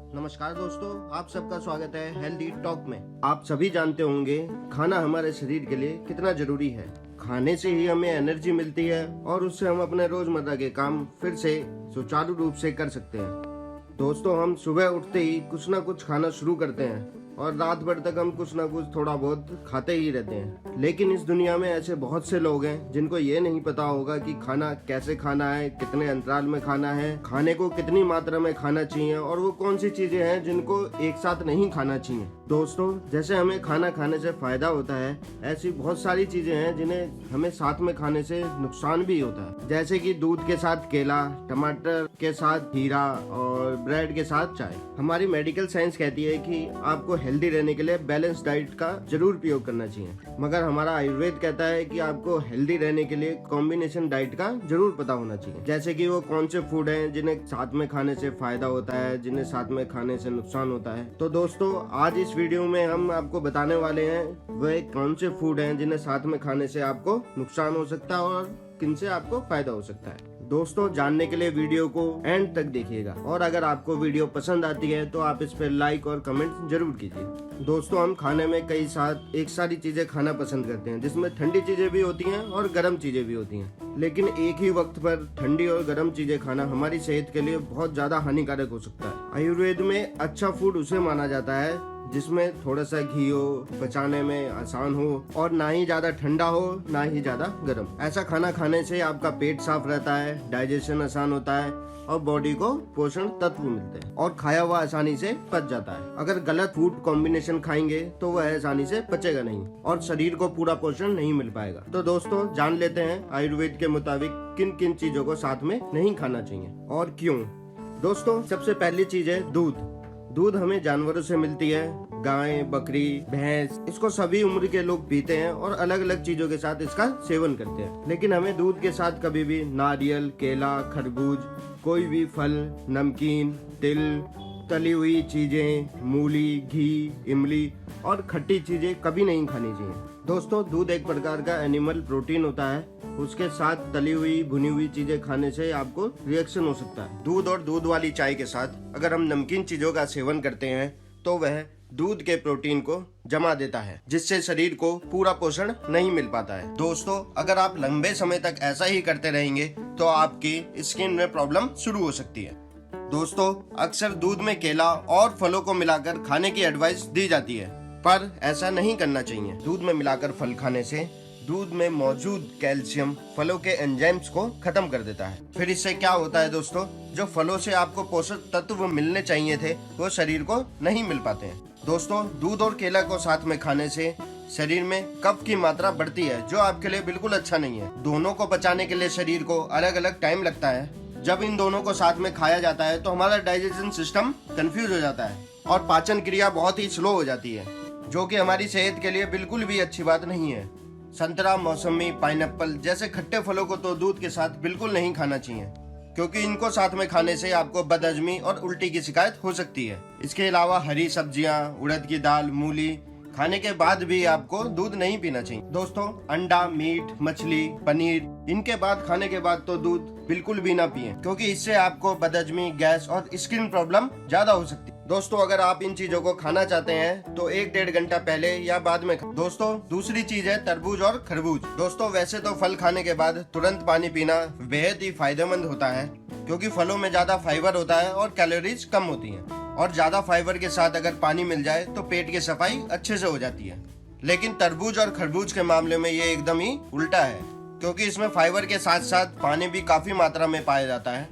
नमस्कार दोस्तों, आप सबका स्वागत है हेल्दी टॉक में। आप सभी जानते होंगे खाना हमारे शरीर के लिए कितना जरूरी है। खाने से ही हमें एनर्जी मिलती है और उससे हम अपने रोजमर्रा के काम फिर से सुचारू रूप से कर सकते हैं। दोस्तों, हम सुबह उठते ही कुछ ना कुछ खाना शुरू करते हैं और रात भर तक हम कुछ ना कुछ थोड़ा बहुत खाते ही रहते हैं। लेकिन इस दुनिया में ऐसे बहुत से लोग हैं जिनको ये नहीं पता होगा कि खाना कैसे खाना है, कितने अंतराल में खाना है, खाने को कितनी मात्रा में खाना चाहिए और वो कौन सी चीजें हैं जिनको एक साथ नहीं खाना चाहिए। दोस्तों, जैसे हमें खाना खाने से फायदा होता है, ऐसी बहुत सारी चीजें हैं जिन्हें हमें साथ में खाने से नुकसान भी होता है। जैसे कि दूध के साथ केला, टमाटर के साथ खीरा और ब्रेड के साथ चाय। हमारी मेडिकल साइंस कहती है कि आपको हेल्दी रहने के लिए बैलेंस डाइट का जरूर प्रयोग करना चाहिए, मगर हमारा आयुर्वेद कहता है कि आपको हेल्दी रहने के लिए कॉम्बिनेशन डाइट का जरूर पता होना चाहिए। जैसे कि वो कौन से फूड हैं जिन्हें साथ में खाने से फायदा होता है, जिन्हें साथ में खाने से नुकसान होता है। तो दोस्तों, आज इस वीडियो में हम आपको बताने वाले हैं वह कौन से फूड हैं जिन्हें साथ में खाने से आपको नुकसान हो सकता है और किनसे आपको फायदा हो सकता है। दोस्तों, जानने के लिए वीडियो को एंड तक देखिएगा और अगर आपको वीडियो पसंद आती है तो आप इस पर लाइक और कमेंट जरूर कीजिए। दोस्तों, हम खाने में कई साथ एक सारी चीजें खाना पसंद करते हैं, जिसमें ठंडी चीजें भी होती हैं और गर्म चीजें भी होती हैं। लेकिन एक ही वक्त पर ठंडी और गर्म चीजें खाना हमारी सेहत के लिए बहुत ज्यादा हानिकारक हो सकता है। आयुर्वेद में अच्छा फूड उसे माना जाता है जिसमें थोड़ा सा घी हो, पचाने में आसान हो और ना ही ज्यादा ठंडा हो ना ही ज्यादा गर्म। ऐसा खाना खाने से आपका पेट साफ रहता है, डाइजेशन आसान होता है और बॉडी को पोषण तत्व मिलते हैं और खाया हुआ आसानी से पच जाता है। अगर गलत फूड कॉम्बिनेशन खाएंगे तो वह आसानी से पचेगा नहीं और शरीर को पूरा पोषण नहीं मिल पाएगा। तो दोस्तों, जान लेते हैं आयुर्वेद के मुताबिक किन किन चीजों को साथ में नहीं खाना चाहिए और क्यों। दोस्तों, सबसे पहली चीज है दूध। दूध हमें जानवरों से मिलती है, गाय, बकरी, भैंस। इसको सभी उम्र के लोग पीते हैं और अलग अलग चीजों के साथ इसका सेवन करते हैं। लेकिन हमें दूध के साथ कभी भी नारियल, केला, खरबूज, कोई भी फल, नमकीन, तिल, तली हुई चीजें, मूली, घी, इमली और खट्टी चीजें कभी नहीं खानी चाहिए। दोस्तों, दूध एक प्रकार का एनिमल प्रोटीन होता है। उसके साथ तली हुई, भुनी हुई चीजें खाने से आपको रिएक्शन हो सकता है। दूध और दूध वाली चाय के साथ अगर हम नमकीन चीजों का सेवन करते हैं तो वह दूध के प्रोटीन को जमा देता है, जिससे शरीर को पूरा पोषण नहीं मिल पाता है। दोस्तों, अगर आप लंबे समय तक ऐसा ही करते रहेंगे तो आपकी स्किन में प्रॉब्लम शुरू हो सकती है। दोस्तों, अक्सर दूध में केला और फलों को मिलाकर खाने की एडवाइस दी जाती है, पर ऐसा नहीं करना चाहिए। दूध में मिलाकर फल खाने से दूध में मौजूद कैल्शियम फलों के एंजाइम्स को खत्म कर देता है। फिर इससे क्या होता है दोस्तों, जो फलों से आपको पोषक तत्व मिलने चाहिए थे वो शरीर को नहीं मिल पाते हैं। दोस्तों, दूध और केला को साथ में खाने से शरीर में कफ की मात्रा बढ़ती है, जो आपके लिए बिल्कुल अच्छा नहीं है। दोनों को पचाने के लिए शरीर को अलग अलग टाइम लगता है। जब इन दोनों को साथ में खाया जाता है तो हमारा डाइजेशन सिस्टम कंफ्यूज हो जाता है और पाचन क्रिया बहुत ही स्लो हो जाती है, जो कि हमारी सेहत के लिए बिल्कुल भी अच्छी बात नहीं है। संतरा, मौसमी, पाइनएप्पल जैसे खट्टे फलों को तो दूध के साथ बिल्कुल नहीं खाना चाहिए, क्योंकि इनको साथ में खाने से आपको बदहजमी और उल्टी की शिकायत हो सकती है। इसके अलावा हरी सब्जियां, उड़द की दाल, मूली खाने के बाद भी आपको दूध नहीं पीना चाहिए। दोस्तों, अंडा, मीट, मछली, पनीर इनके बाद खाने के बाद तो दूध बिल्कुल भी ना पिए, क्योंकि इससे आपको बदहजमी, गैस और स्किन प्रॉब्लम ज्यादा हो सकती है। दोस्तों, अगर आप इन चीजों को खाना चाहते हैं तो 1-1.5 घंटा पहले या बाद में। दोस्तों, दूसरी चीज है तरबूज और खरबूज। दोस्तों, वैसे तो फल खाने के बाद तुरंत पानी पीना बेहद ही फायदेमंद होता है, क्योंकि फलों में ज्यादा फाइबर होता है और कैलोरीज कम होती हैं। और ज्यादा फाइबर के साथ अगर पानी मिल जाए तो पेट की सफाई अच्छे से हो जाती है। लेकिन तरबूज और खरबूज के मामले में ये एकदम ही उल्टा है, क्योंकि इसमें फाइबर के साथ साथ पानी भी काफी मात्रा में पाया जाता है।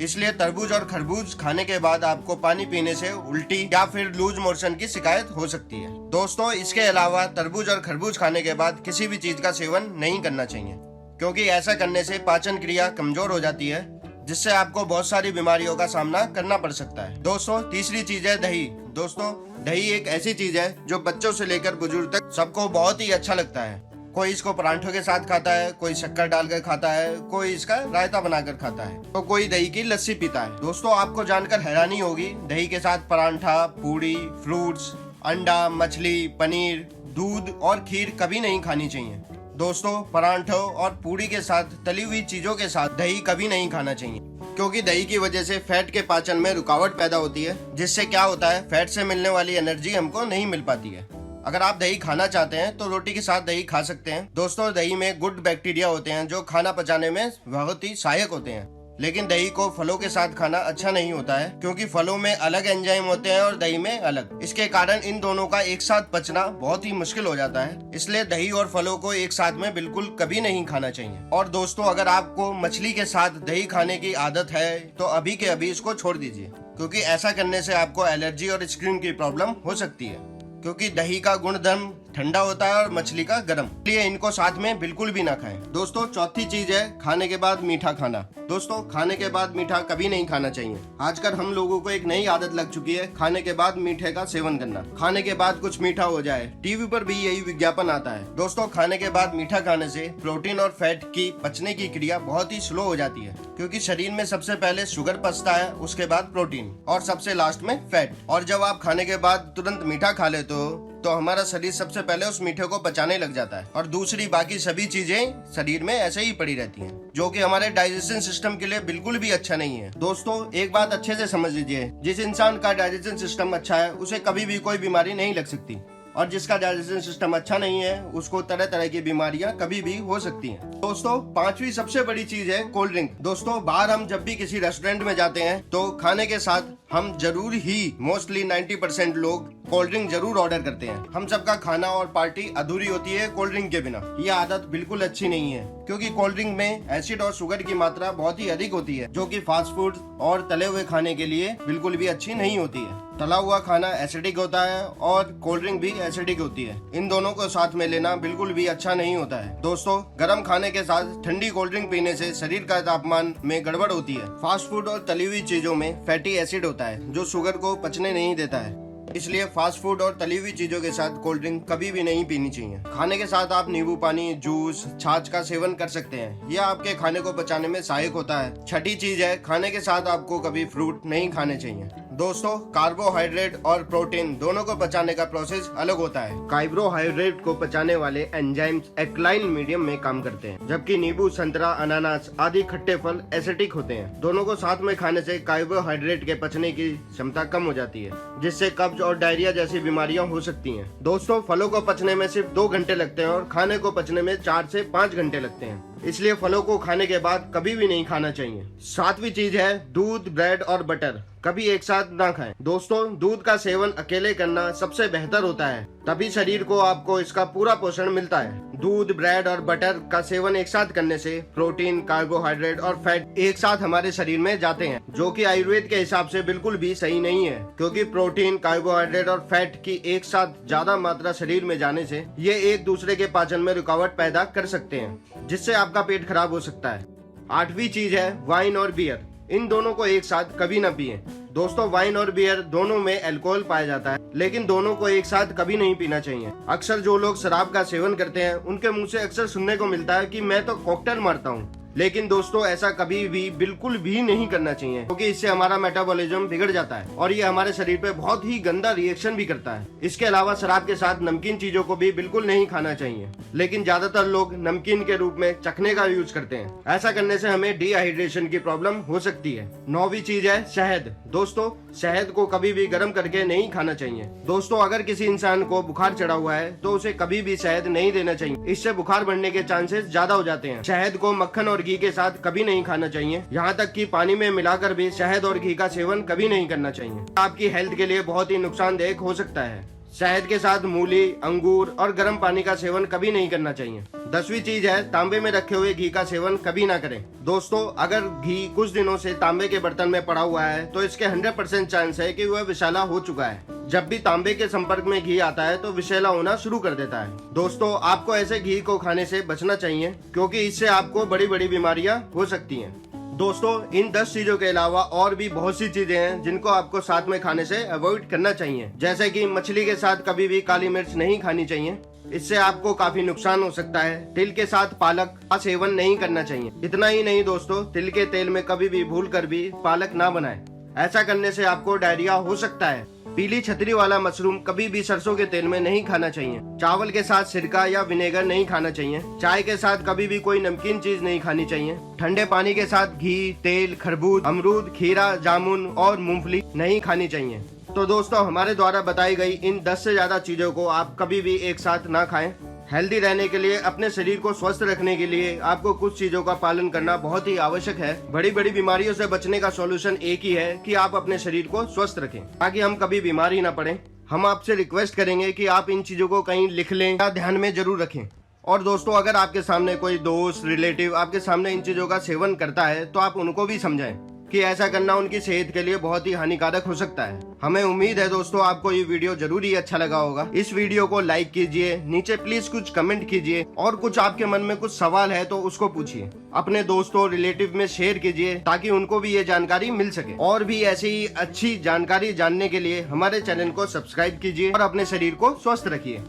इसलिए तरबूज और खरबूज खाने के बाद आपको पानी पीने से उल्टी या फिर लूज मोशन की शिकायत हो सकती है। दोस्तों, इसके अलावा तरबूज और खरबूज खाने के बाद किसी भी चीज का सेवन नहीं करना चाहिए, क्योंकि ऐसा करने से पाचन क्रिया कमजोर हो जाती है, जिससे आपको बहुत सारी बीमारियों का सामना करना पड़ सकता है। दोस्तों, तीसरी चीज है दही। दोस्तों, दही एक ऐसी चीज है जो बच्चों से लेकर बुजुर्ग तक सबको बहुत ही अच्छा लगता है। कोई इसको परांठों के साथ खाता है, कोई शक्कर डालकर खाता है, कोई इसका रायता बनाकर खाता है, तो कोई दही की लस्सी पीता है। दोस्तों, आपको जानकर हैरानी होगी, दही के साथ परांठा, पूड़ी, फ्रूट्स, अंडा, मछली, पनीर, दूध और खीर कभी नहीं खानी चाहिए। दोस्तों, परांठों और पूड़ी के साथ तली हुई चीजों के साथ दही कभी नहीं खाना चाहिए। क्योंकि दही की वजह से फैट के पाचन में रुकावट पैदा होती है, जिससे क्या होता है, फैट से मिलने वाली एनर्जी हमको नहीं मिल पाती है। अगर आप दही खाना चाहते हैं तो रोटी के साथ दही खा सकते हैं। दोस्तों, दही में गुड बैक्टीरिया होते हैं जो खाना पचाने में बहुत ही सहायक होते हैं। लेकिन दही को फलों के साथ खाना अच्छा नहीं होता है, क्योंकि फलों में अलग एंजाइम होते हैं और दही में अलग। इसके कारण इन दोनों का एक साथ पचना बहुत ही मुश्किल हो जाता है। इसलिए दही और फलों को एक साथ में बिल्कुल कभी नहीं खाना चाहिए। और दोस्तों, अगर आपको मछली के साथ दही खाने की आदत है तो अभी के अभी इसको छोड़ दीजिए, क्योंकि ऐसा करने से आपको एलर्जी और स्किन की प्रॉब्लम हो सकती है। क्योंकि दही का गुणधर्म ठंडा होता है और मछली का गर्म, इसलिए इनको साथ में बिल्कुल भी ना खाएं। दोस्तों, चौथी चीज है खाने के बाद मीठा खाना। दोस्तों, खाने के बाद मीठा कभी नहीं खाना चाहिए। आजकल हम लोगों को एक नई आदत लग चुकी है खाने के बाद मीठे का सेवन करना। खाने के बाद कुछ मीठा हो जाए, टीवी पर भी यही विज्ञापन आता है। दोस्तों, खाने के बाद मीठा खाने से प्रोटीन और फैट की पचने की क्रिया बहुत ही स्लो हो जाती है, क्योंकि शरीर में सबसे पहले शुगर पचता है, उसके बाद प्रोटीन और सबसे लास्ट में फैट। और जब आप खाने के बाद तुरंत मीठा खा लेते हो तो हमारा शरीर सबसे पहले उस मीठे को पचाने लग जाता है और दूसरी बाकी सभी चीजें शरीर में ऐसे ही पड़ी रहती हैं, जो कि हमारे डाइजेशन सिस्टम के लिए बिल्कुल भी अच्छा नहीं है। दोस्तों, एक बात अच्छे से समझ लीजिए, जिस इंसान का डाइजेशन सिस्टम अच्छा है उसे कभी भी कोई बीमारी नहीं लग सकती, और जिसका डाइजेशन सिस्टम अच्छा नहीं है उसको तरह तरह की बीमारियां कभी भी हो सकती हैं। दोस्तों, पांचवी सबसे बड़ी चीज है कोल्ड ड्रिंक। दोस्तों, बाहर हम जब भी किसी रेस्टोरेंट में जाते हैं तो खाने के साथ हम जरूर ही मोस्टली 90% लोग कोल्ड ड्रिंक जरूर ऑर्डर करते हैं। हम सबका खाना और पार्टी अधूरी होती है कोल्ड ड्रिंक के बिना। ये आदत बिल्कुल अच्छी नहीं है, क्योंकि कोल्ड ड्रिंक में एसिड और शुगर की मात्रा बहुत ही अधिक होती है, जो कि फास्ट फूड और तले हुए खाने के लिए बिल्कुल भी अच्छी नहीं होती है। तला हुआ खाना एसिडिक होता है और कोल्ड ड्रिंक भी एसिडिक होती है। इन दोनों को साथ में लेना बिल्कुल भी अच्छा नहीं होता है। दोस्तों, गर्म खाने के साथ ठंडी कोल्ड ड्रिंक पीने से शरीर का तापमान में गड़बड़ होती है। फास्ट फूड और तली हुई चीजों में फैटी एसिड होता है, जो शुगर को पचने नहीं देता है। इसलिए फास्ट फूड और तली हुई चीजों के साथ कोल्ड ड्रिंक कभी भी नहीं पीनी चाहिए। खाने के साथ आप नींबू पानी, जूस, छाछ का सेवन कर सकते हैं। यह आपके खाने को पचाने में सहायक होता है। छठी चीज है, खाने के साथ आपको कभी फ्रूट नहीं खाने चाहिए। दोस्तों, कार्बोहाइड्रेट और प्रोटीन दोनों को पचाने का प्रोसेस अलग होता है। कार्बोहाइड्रेट को पचाने वाले एंजाइम्स एल्कलाइन मीडियम में काम करते हैं, जबकि नींबू, संतरा, अनानास आदि खट्टे फल एसिडिक होते हैं। दोनों को साथ में खाने से कार्बोहाइड्रेट के पचने की क्षमता कम हो जाती है, जिससे कब्ज और डायरिया जैसी बीमारियां हो सकती हैं। दोस्तों, फलों को पचने में सिर्फ 2 घंटे लगते हैं और खाने को पचने में 4 से 5 घंटे लगते हैं। इसलिए फलों को खाने के बाद कभी भी नहीं खाना चाहिए। सातवीं चीज है दूध, ब्रेड और बटर कभी एक साथ ना खाएं। दोस्तों, दूध का सेवन अकेले करना सबसे बेहतर होता है, तभी शरीर को आपको इसका पूरा पोषण मिलता है। दूध, ब्रेड और बटर का सेवन एक साथ करने से प्रोटीन, कार्बोहाइड्रेट और फैट एक साथ हमारे शरीर में जाते हैं, जो कि आयुर्वेद के हिसाब से बिल्कुल भी सही नहीं है, क्योंकि प्रोटीन, कार्बोहाइड्रेट और फैट की एक साथ ज्यादा मात्रा शरीर में जाने से ये एक दूसरे के पाचन में रुकावट पैदा कर सकते हैं, जिससे आपका पेट खराब हो सकता है। आठवीं चीज है वाइन और बियर। इन दोनों को एक साथ कभी ना पिएं। दोस्तों, वाइन और बियर दोनों में अल्कोहल पाया जाता है, लेकिन दोनों को एक साथ कभी नहीं पीना चाहिए। अक्सर जो लोग शराब का सेवन करते हैं उनके मुंह से अक्सर सुनने को मिलता है कि मैं तो कॉकटेल मारता हूँ। लेकिन दोस्तों, ऐसा कभी भी बिल्कुल भी नहीं करना चाहिए, क्योंकि इससे हमारा मेटाबॉलिज्म बिगड़ जाता है और ये हमारे शरीर पे बहुत ही गंदा रिएक्शन भी करता है। इसके अलावा शराब के साथ नमकीन चीजों को भी बिल्कुल नहीं खाना चाहिए, लेकिन ज्यादातर लोग नमकीन के रूप में चखने का यूज करते हैं। ऐसा करने से हमें डिहाइड्रेशन की प्रॉब्लम हो सकती है। 9वीं चीज है शहद। दोस्तों, शहद को कभी भी गर्म करके नहीं खाना चाहिए। दोस्तों, अगर किसी इंसान को बुखार चढ़ा हुआ है तो उसे कभी भी शहद नहीं देना चाहिए, इससे बुखार बढ़ने के चांसेस ज्यादा हो जाते हैं। शहद को मक्खन और घी के साथ कभी नहीं खाना चाहिए। यहाँ तक कि पानी में मिलाकर भी शहद और घी का सेवन कभी नहीं करना चाहिए। आपकी हेल्थ के लिए बहुत ही नुकसानदेह हो सकता है। शहद के साथ मूली, अंगूर और गर्म पानी का सेवन कभी नहीं करना चाहिए। 10वीं चीज है तांबे में रखे हुए घी का सेवन कभी ना करें। दोस्तों, अगर घी कुछ दिनों से तांबे के बर्तन में पड़ा हुआ है तो इसके 100% चांस है कि वह विषैला हो चुका है। जब भी तांबे के संपर्क में घी आता है तो विषैला होना शुरू कर देता है। दोस्तों, आपको ऐसे घी को खाने से बचना चाहिए, क्योंकि इससे आपको बड़ी बड़ी बीमारियां हो सकती हैं। दोस्तों, इन 10 चीजों के अलावा और भी बहुत सी चीजें हैं जिनको आपको साथ में खाने से अवॉइड करना चाहिए, जैसे कि मछली के साथ कभी भी काली मिर्च नहीं खानी चाहिए, इससे आपको काफी नुकसान हो सकता है। तिल के साथ पालक का सेवन नहीं करना चाहिए। इतना ही नहीं दोस्तों, तिल के तेल में कभी भी भूल कर भी पालक ना बनाएं। ऐसा करने से आपको डायरिया हो सकता है। पीली छतरी वाला मशरूम कभी भी सरसों के तेल में नहीं खाना चाहिए। चावल के साथ सिरका या विनेगर नहीं खाना चाहिए। चाय के साथ कभी भी कोई नमकीन चीज नहीं खानी चाहिए। ठंडे पानी के साथ घी, तेल, खरबूज, अमरूद, खीरा, जामुन और मूंगफली नहीं खानी चाहिए। तो दोस्तों, हमारे द्वारा बताई गई इन 10 से ज्यादा चीजों को आप कभी भी एक साथ ना खाएं। हेल्दी रहने के लिए, अपने शरीर को स्वस्थ रखने के लिए आपको कुछ चीजों का पालन करना बहुत ही आवश्यक है। बड़ी बड़ी बीमारियों से बचने का सॉल्यूशन एक ही है कि आप अपने शरीर को स्वस्थ रखें ताकि हम कभी बीमार ही ना पड़े। हम आपसे रिक्वेस्ट करेंगे कि आप इन चीजों को कहीं लिख लें या ध्यान में जरूर रखें। और दोस्तों, अगर आपके सामने कोई दोस्त, रिलेटिव आपके सामने इन चीजों का सेवन करता है तो आप उनको भी समझाएं कि ऐसा करना उनकी सेहत के लिए बहुत ही हानिकारक हो सकता है। हमें उम्मीद है दोस्तों आपको ये वीडियो जरूर ही अच्छा लगा होगा। इस वीडियो को लाइक कीजिए, नीचे प्लीज कुछ कमेंट कीजिए और कुछ आपके मन में कुछ सवाल है तो उसको पूछिए। अपने दोस्तों, रिलेटिव में शेयर कीजिए ताकि उनको भी ये जानकारी मिल सके। और भी ऐसी ही अच्छी जानकारी जानने के लिए हमारे चैनल को सब्सक्राइब कीजिए और अपने शरीर को स्वस्थ रखिए।